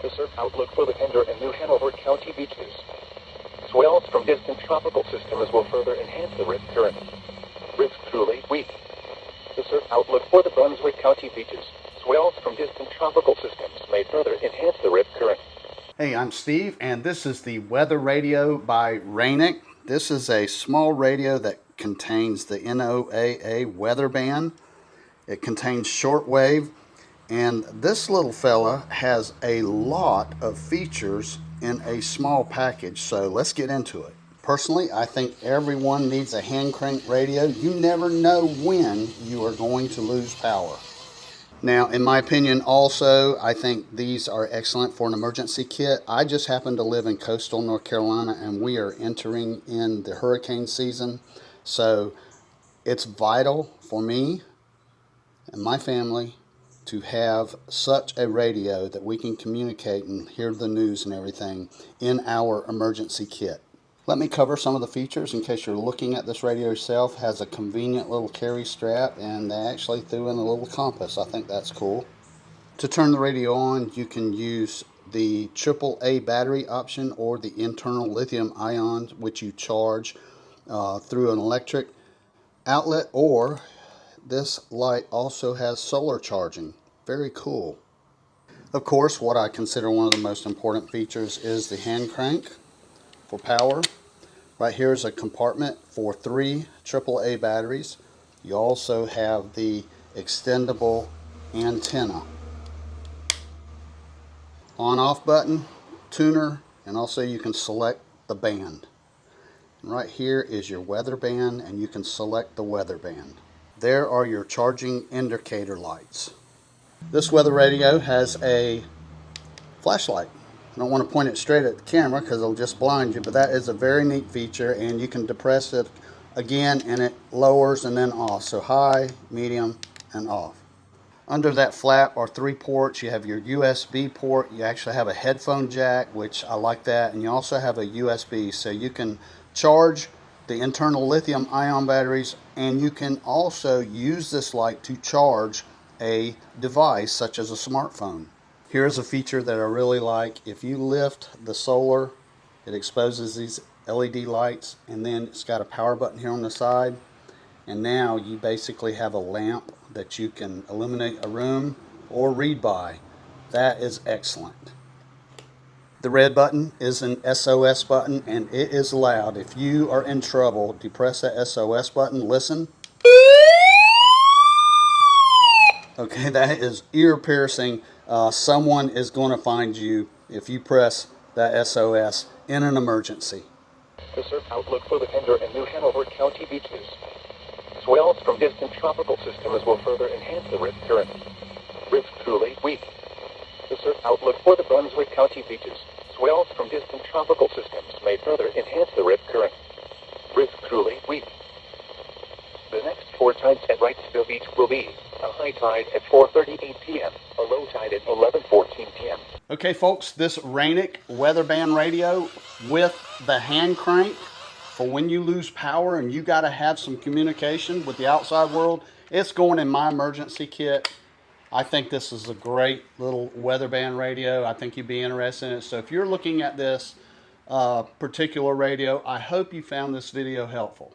The surf outlook for the Pender and New Hanover County beaches. Swells from distant tropical systems will further enhance the risk current. Risk through late week. The surf outlook for the Brunswick County beaches. Swells from distant tropical systems may further enhance the risk current. Hey, I'm Steve, and this is the Weather Radio by Rainick. This is a small radio that contains the NOAA weather band. It contains shortwave, and this little fella has a lot of features in a small package, so let's get into it. Personally, I think everyone needs a hand crank radio. You never know when you are going to lose power. Now, in my opinion, also, I think these are excellent for an emergency kit. I just happen to live in coastal North Carolina, and we are entering in the hurricane season. So it's vital for me and my family to have such a radio that we can communicate and hear the news and everything in our emergency kit. Let me cover some of the features in case you're looking at this radio yourself. It has a convenient little carry strap, and they actually threw in a little compass. I think that's cool. To turn the radio on, you can use the AAA battery option or the internal lithium ion, which you charge through an electric outlet, or this light also has solar charging. Very cool. Of course, what I consider one of the most important features is the hand crank for power. Right here is a compartment for 3 AAA batteries. You also have the extendable antenna. On-off button, tuner, and also you can select the band. And right here is your weather band, and you can select the weather band. There are your charging indicator lights. This weather radio has a flashlight. I don't want to point it straight at the camera because it'll just blind you, but that is a very neat feature, and you can depress it again and it lowers and then off. So high, medium, and off. Under that flap are 3 ports. You have your USB port. You actually have a headphone jack, which I like that, and you also have a USB, so you can charge the internal lithium ion batteries, and you can also use this light to charge a device such as a smartphone. Here's a feature that I really like. If you lift the solar, it exposes these LED lights, and then it's got a power button here on the side, and now you basically have a lamp that you can illuminate a room or read by. That is excellent. The red button is an SOS button, and it is loud. If you are in trouble, depress that SOS button. Listen. Okay, that is ear piercing. Someone is going to find you if you press that SOS in an emergency. The surf outlook for the Pender and New Hanover County beaches. Swells from distant tropical systems will further enhance the risk current. Risk through late week. The surf outlook for the Brunswick County beaches. Swells from distant tropical systems may further enhance the risk current. Risk through late week. The next 4 tides at Wrightsville Beach will be a high tide at 4:38 p.m., a low tide at 11:14 p.m. Okay, folks, this Rainick weather band radio with the hand crank for when you lose power and you got to have some communication with the outside world, it's going in my emergency kit. I think this is a great little weather band radio. I think you'd be interested in it. So if you're looking at this particular radio, I hope you found this video helpful.